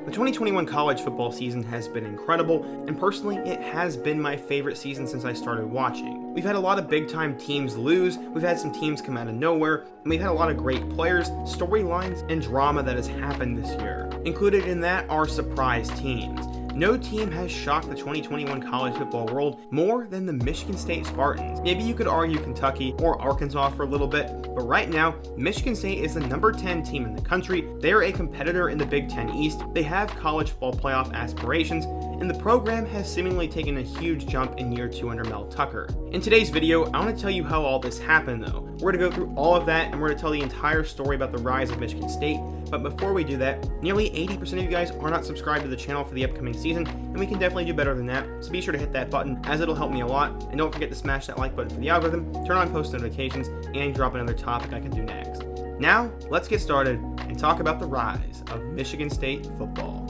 The 2021 college football season has been incredible, and personally, it has been my favorite season since I started watching. We've had a lot of big-time teams lose, we've had some teams come out of nowhere, and we've had a lot of great players, storylines, and drama that has happened this year. Included in that are surprise teams. No team has shocked the 2021 college football world more than the Michigan State Spartans. Maybe you could argue Kentucky or Arkansas for a little bit, but right now, Michigan State is the number 10 team in the country. They are a competitor in the Big Ten East. They have college football playoff aspirations, and the program has seemingly taken a huge jump in year 2 under Mel Tucker. In today's video, I want to tell you how all this happened though. We're going to go through all of that, and we're going to tell the entire story about the rise of Michigan State. But before we do that, nearly 80% of you guys are not subscribed to the channel for the upcoming season, and we can definitely do better than that, so be sure to hit that button as it'll help me a lot, and don't forget to smash that like button for the algorithm, turn on post notifications, and drop another topic I can do next. Now, let's get started and talk about the rise of Michigan State football.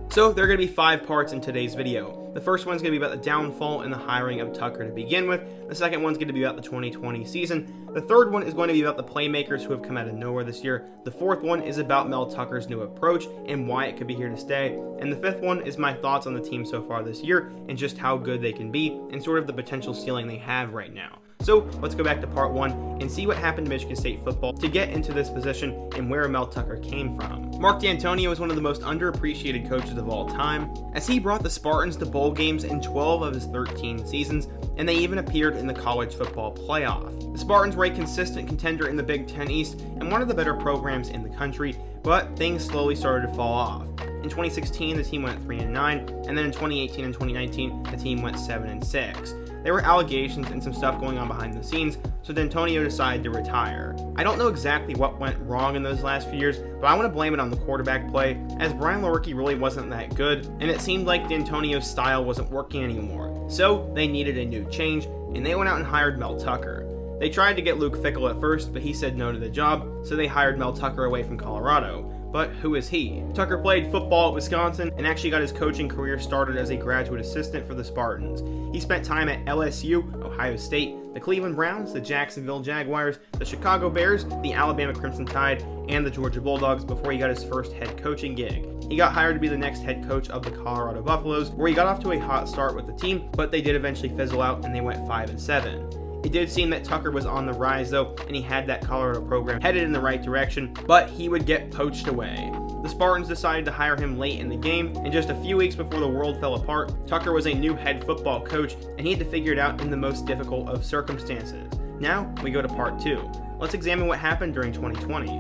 So there are going to be 5 parts in today's video. The first one's going to be about the downfall and the hiring of Tucker to begin with. The second one's going to be about the 2020 season. The third one is going to be about the playmakers who have come out of nowhere this year. The fourth one is about Mel Tucker's new approach and why it could be here to stay. And the fifth one is my thoughts on the team so far this year and just how good they can be and sort of the potential ceiling they have right now. So let's go back to part 1 and see what happened to Michigan State football to get into this position and where Mel Tucker came from. Mark D'Antonio is one of the most underappreciated coaches of all time, as he brought the Spartans to bowl games in 12 of his 13 seasons, and they even appeared in the college football playoff. The Spartans were a consistent contender in the Big Ten East and one of the better programs in the country, but things slowly started to fall off. In 2016, the team went 3-9, and then in 2018 and 2019, the team went 7-6. There were allegations and some stuff going on behind the scenes, so D'Antonio decided to retire. I don't know exactly what went wrong in those last few years, but I want to blame it on the quarterback play, as Brian Lewerke really wasn't that good, and it seemed like D'Antonio's style wasn't working anymore. So they needed a new change, and they went out and hired Mel Tucker. They tried to get Luke Fickell at first, but he said no to the job, so they hired Mel Tucker away from Colorado. But who is he? Tucker played football at Wisconsin and actually got his coaching career started as a graduate assistant for the Spartans. He spent time at LSU, Ohio State, the Cleveland Browns, the Jacksonville Jaguars, the Chicago Bears, the Alabama Crimson Tide, and the Georgia Bulldogs before he got his first head coaching gig. He got hired to be the next head coach of the Colorado Buffaloes, where he got off to a hot start with the team, but they did eventually fizzle out and they went 5-7. It did seem that Tucker was on the rise though, and he had that Colorado program headed in the right direction, but he would get poached away. The Spartans decided to hire him late in the game, and just a few weeks before the world fell apart, Tucker was a new head football coach, and he had to figure it out in the most difficult of circumstances. Now, we go to part 2. Let's examine what happened during 2020.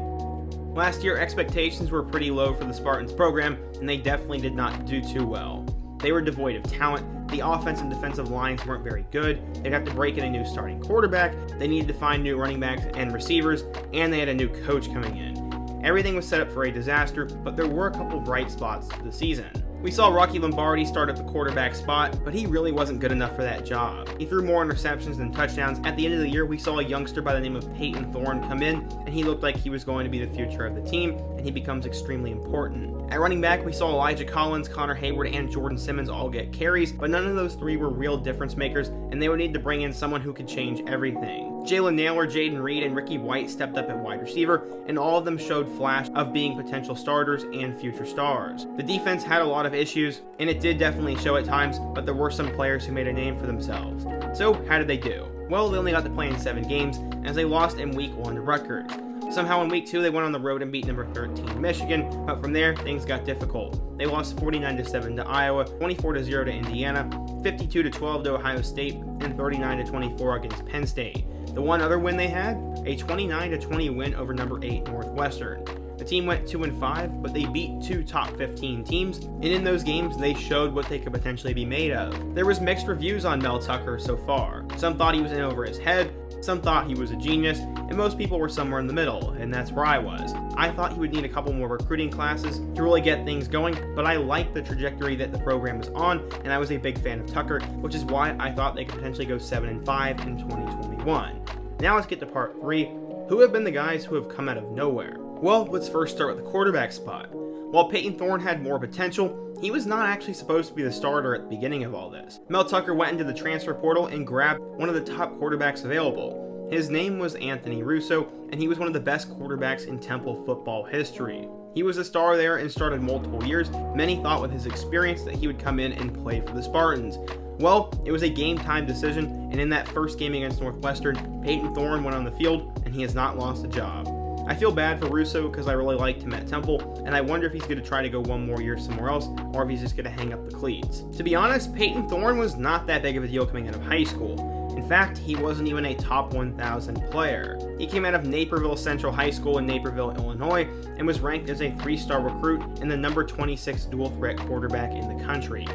Last year, expectations were pretty low for the Spartans program, and they definitely did not do too well. They were devoid of talent, the offense and defensive lines weren't very good, they'd have to break in a new starting quarterback, they needed to find new running backs and receivers, and they had a new coach coming in. Everything was set up for a disaster, but there were a couple bright spots to the season. We saw Rocky Lombardi start at the quarterback spot, but he really wasn't good enough for that job. He threw more interceptions than touchdowns. At the end of the year, we saw a youngster by the name of Peyton Thorne come in, and he looked like he was going to be the future of the team, and he becomes extremely important. At running back, we saw Elijah Collins, Connor Hayward, and Jordan Simmons all get carries, but none of those 3 were real difference makers, and they would need to bring in someone who could change everything. Jalen Naylor, Jaden Reed, and Ricky White stepped up at wide receiver, and all of them showed flash of being potential starters and future stars. The defense had a lot of issues, and it did definitely show at times, but there were some players who made a name for themselves. So how did they do? Well, they only got to play in 7 games, as they lost in week 1 to Rutgers. Somehow in week 2 they went on the road and beat number 13 Michigan, but from there things got difficult. They lost 49-7 to Iowa, 24-0 to Indiana, 52-12 to Ohio State, and 39-24 against Penn State. The one other win they had, a 29-20 win over number 8 Northwestern. The team went 2-5, but they beat 2 top 15 teams, and in those games they showed what they could potentially be made of. There was mixed reviews on Mel Tucker so far. Some thought he was in over his head, some thought he was a genius, and most people were somewhere in the middle, and that's where I was. I thought he would need a couple more recruiting classes to really get things going, but I liked the trajectory that the program was on, and I was a big fan of Tucker, which is why I thought they could potentially go 7-5 in 2021. Now let's get to part 3. Who have been the guys who have come out of nowhere? Well, let's first start with the quarterback spot. While Peyton Thorne had more potential, he was not actually supposed to be the starter at the beginning of all this. Mel Tucker went into the transfer portal and grabbed one of the top quarterbacks available. His name was Anthony Russo, and he was one of the best quarterbacks in Temple football history. He was a star there and started multiple years. Many thought with his experience that he would come in and play for the Spartans. Well, it was a game-time decision, and in that first game against Northwestern, Peyton Thorne went on the field, and he has not lost a job. I feel bad for Russo because I really liked him at Temple, and I wonder if he's going to try to go one more year somewhere else, or if he's just going to hang up the cleats. To be honest, Peyton Thorne was not that big of a deal coming out of high school. In fact, he wasn't even a top 1,000 player. He came out of Naperville Central High School in Naperville, Illinois, and was ranked as a 3-star recruit and the number 26 dual-threat quarterback in the country.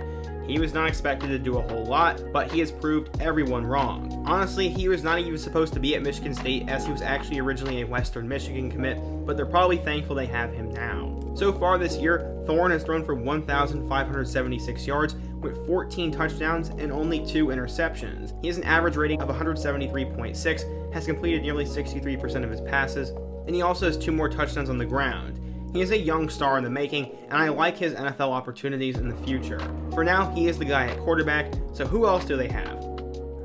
He was not expected to do a whole lot, but he has proved everyone wrong. Honestly, he was not even supposed to be at Michigan State, as he was actually originally a Western Michigan commit, but they're probably thankful they have him now. So far this year, Thorne has thrown for 1,576 yards with 14 touchdowns and only 2 interceptions. He has an average rating of 173.6, has completed nearly 63% of his passes, and he also has 2 more touchdowns on the ground. He is a young star in the making, and I like his NFL opportunities in the future. For now, he is the guy at quarterback, so who else do they have?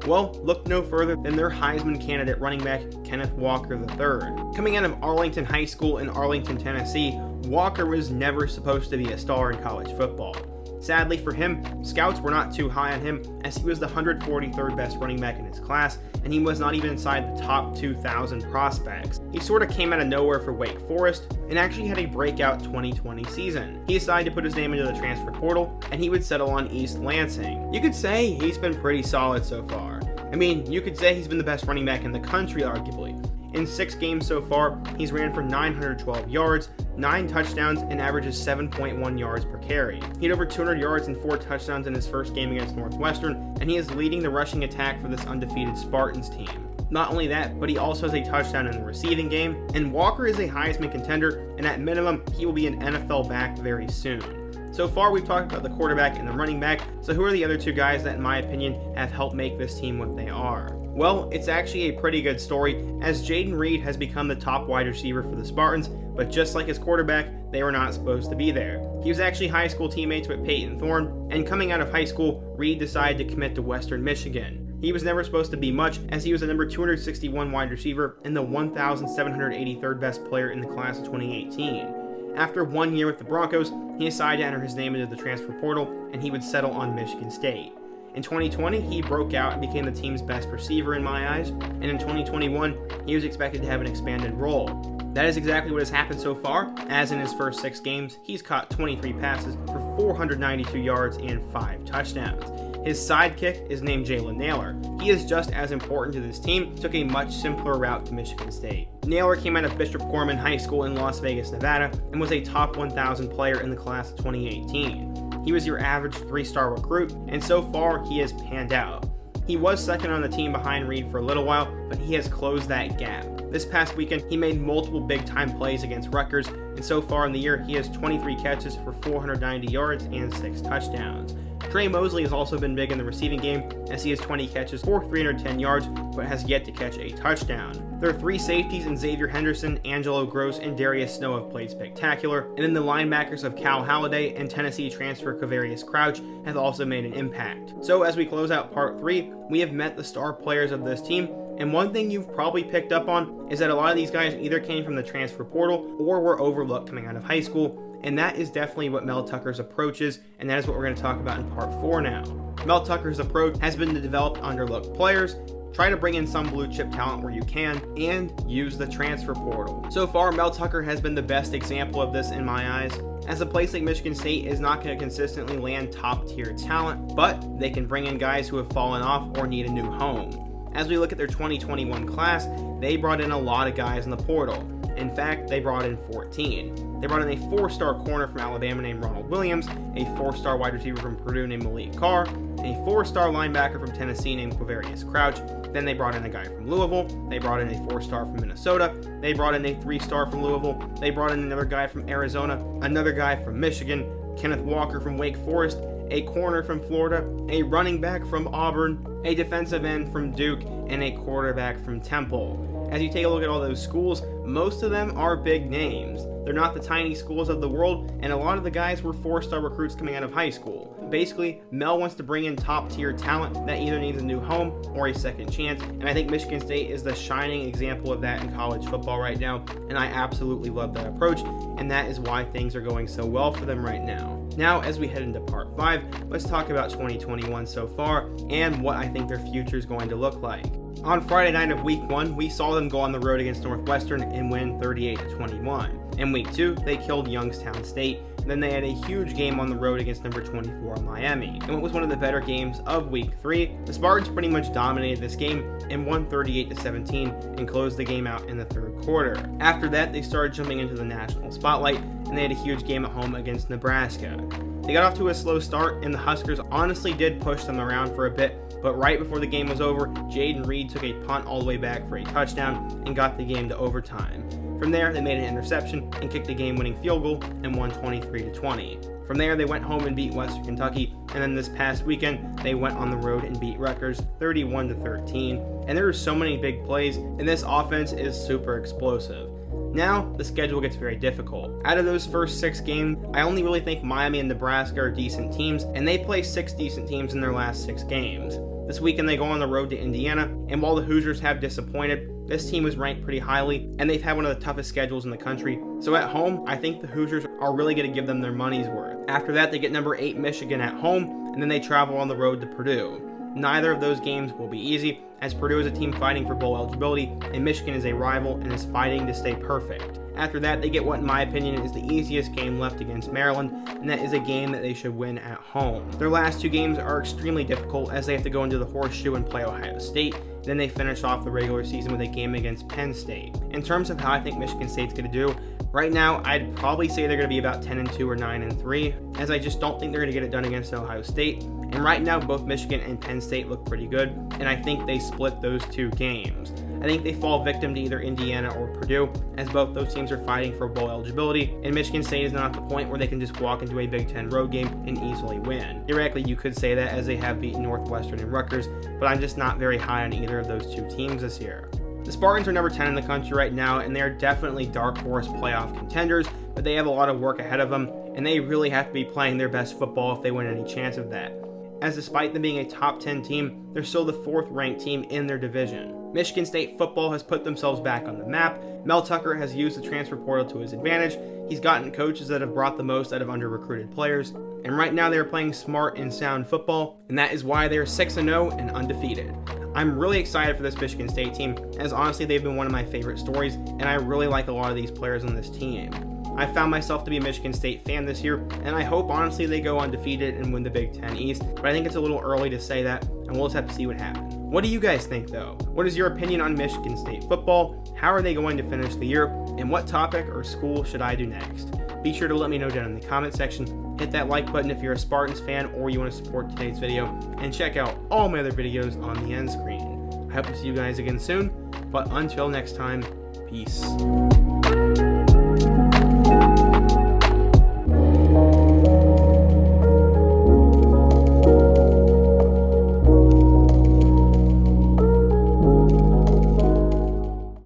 Well, look no further than their Heisman candidate running back, Kenneth Walker III. Coming out of Arlington High School in Arlington, Tennessee, Walker was never supposed to be a star in college football. Sadly for him, scouts were not too high on him, as he was the 143rd best running back in his class, and he was not even inside the top 2,000 prospects. He sort of came out of nowhere for Wake Forest, and actually had a breakout 2020 season. He decided to put his name into the transfer portal, and he would settle on East Lansing. You could say he's been pretty solid so far. I mean, you could say he's been the best running back in the country, arguably. In 6 games so far, he's ran for 912 yards, 9 touchdowns, and averages 7.1 yards per carry. He had over 200 yards and 4 touchdowns in his first game against Northwestern, and he is leading the rushing attack for this undefeated Spartans team. Not only that, but he also has a touchdown in the receiving game, and Walker is a Heisman contender, and at minimum, he will be an NFL back very soon. So far, we've talked about the quarterback and the running back, so who are the other 2 guys that, in my opinion, have helped make this team what they are? Well, it's actually a pretty good story, as Jaden Reed has become the top wide receiver for the Spartans, but just like his quarterback, they were not supposed to be there. He was actually high school teammates with Peyton Thorne, and coming out of high school, Reed decided to commit to Western Michigan. He was never supposed to be much, as he was the number 261 wide receiver and the 1,783rd best player in the class of 2018. After 1 year with the Broncos, he decided to enter his name into the transfer portal, and he would settle on Michigan State. In 2020, he broke out and became the team's best receiver in my eyes, and in 2021, he was expected to have an expanded role. That is exactly what has happened so far, as in his first 6 games, he's caught 23 passes for 492 yards and 5 touchdowns. His sidekick is named Jalen Naylor. He is just as important to this team, took a much simpler route to Michigan State. Naylor came out of Bishop Gorman High School in Las Vegas, Nevada, and was a top 1,000 player in the class of 2018. He was your average 3-star recruit, and so far, he has panned out. He was second on the team behind Reed for a little while, but he has closed that gap. This past weekend, he made multiple big-time plays against Rutgers, and so far in the year, he has 23 catches for 490 yards and 6 touchdowns. Trey Mosley has also been big in the receiving game, as he has 20 catches for 310 yards, but has yet to catch a touchdown. Their 3 safeties in Xavier Henderson, Angelo Gross, and Darius Snow have played spectacular, and then the linebackers of Cal Halliday and Tennessee transfer Kavarius Crouch have also made an impact. So as we close out part 3, we have met the star players of this team, and one thing you've probably picked up on is that a lot of these guys either came from the transfer portal or were overlooked coming out of high school, and that is definitely what Mel Tucker's approach is, and that is what we're going to talk about in part 4 now. Mel Tucker's approach has been to develop underlooked players, try to bring in some blue chip talent where you can, and use the transfer portal. So far, Mel Tucker has been the best example of this in my eyes, as a place like Michigan State is not going to consistently land top tier talent, but they can bring in guys who have fallen off or need a new home. As we look at their 2021 class, they brought in a lot of guys in the portal. In fact, they brought in 14. They brought in a 4-star corner from Alabama named Ronald Williams, a 4-star wide receiver from Purdue named Malik Carr, a 4-star linebacker from Tennessee named Quavarius Crouch. Then they brought in a guy from Louisville. They brought in a 4-star from Minnesota. They brought in a 3-star from Louisville. They brought in another guy from Arizona, another guy from Michigan, Kenneth Walker from Wake Forest, a corner from Florida, a running back from Auburn, a defensive end from Duke, and a quarterback from Temple. As you take a look at all those schools, most of them are big names. They're not the tiny schools of the world, and a lot of the guys were 4-star recruits coming out of high school. Basically, Mel wants to bring in top-tier talent that either needs a new home or a second chance, and I think Michigan State is the shining example of that in college football right now, and I absolutely love that approach, and that is why things are going so well for them right now. Now, as we head into part 5, let's talk about 2021 so far, and what I think their future is going to look like. On Friday night of week 1, we saw them go on the road against Northwestern and win 38-21. In week 2, they killed Youngstown State. Then they had a huge game on the road against number 24 Miami. And what was one of the better games of week 3, the Spartans pretty much dominated this game and won 38-17 and closed the game out in the third quarter. After that, they started jumping into the national spotlight, and they had a huge game at home against Nebraska. They got off to a slow start, and the Huskers honestly did push them around for a bit, but right before the game was over, Jaden Reed took a punt all the way back for a touchdown and got the game to overtime. From there, they made an interception and kicked a game-winning field goal and won 23-20. From there, they went home and beat Western Kentucky, and then this past weekend, they went on the road and beat Rutgers 31-13. And there are so many big plays, and this offense is super explosive. Now, the schedule gets very difficult. Out of those first 6 games, I only really think Miami and Nebraska are decent teams, and they play 6 decent teams in their last 6 games. This weekend, they go on the road to Indiana, and while the Hoosiers have disappointed, this team was ranked pretty highly, and they've had one of the toughest schedules in the country. So at home, I think the Hoosiers are really going to give them their money's worth. After that, they get number 8 Michigan at home, and then they travel on the road to Purdue. Neither of those games will be easy, as Purdue is a team fighting for bowl eligibility, and Michigan is a rival and is fighting to stay perfect. After that, they get what, in my opinion, is the easiest game left against Maryland, and that is a game that they should win at home. Their last 2 games are extremely difficult, as they have to go into the Horseshoe and play Ohio State. Then they finish off the regular season with a game against Penn State. In terms of how I think Michigan State's going to do, right now I'd probably say they're going to be about 10-2 or 9-3, as I just don't think they're going to get it done against Ohio State. And right now, both Michigan and Penn State look pretty good, and I think they split those 2 games. I think they fall victim to either Indiana or Purdue, as both those teams are fighting for bowl eligibility, and Michigan State is not at the point where they can just walk into a Big Ten road game and easily win. Theoretically, you could say that, as they have beaten Northwestern and Rutgers, but I'm just not very high on either of those 2 teams this year. The Spartans are number 10 in the country right now, and they are definitely dark horse playoff contenders, but they have a lot of work ahead of them, and they really have to be playing their best football if they win any chance of that. As despite them being a top 10 team, they're still the 4th ranked team in their division. Michigan State football has put themselves back on the map. Mel Tucker has used the transfer portal to his advantage. He's gotten coaches that have brought the most out of under-recruited players. And right now they are playing smart and sound football, and that is why they are 6-0 and undefeated. I'm really excited for this Michigan State team, as honestly they've been one of my favorite stories, and I really like a lot of these players on this team. I found myself to be a Michigan State fan this year, and I hope honestly they go undefeated and win the Big Ten East, but I think it's a little early to say that, and we'll just have to see what happens. What do you guys think though? What is your opinion on Michigan State football? How are they going to finish the year? And what topic or school should I do next? Be sure to let me know down in the comment section. Hit that like button if you're a Spartans fan or you want to support today's video, and check out all my other videos on the end screen. I hope to see you guys again soon, but until next time, peace.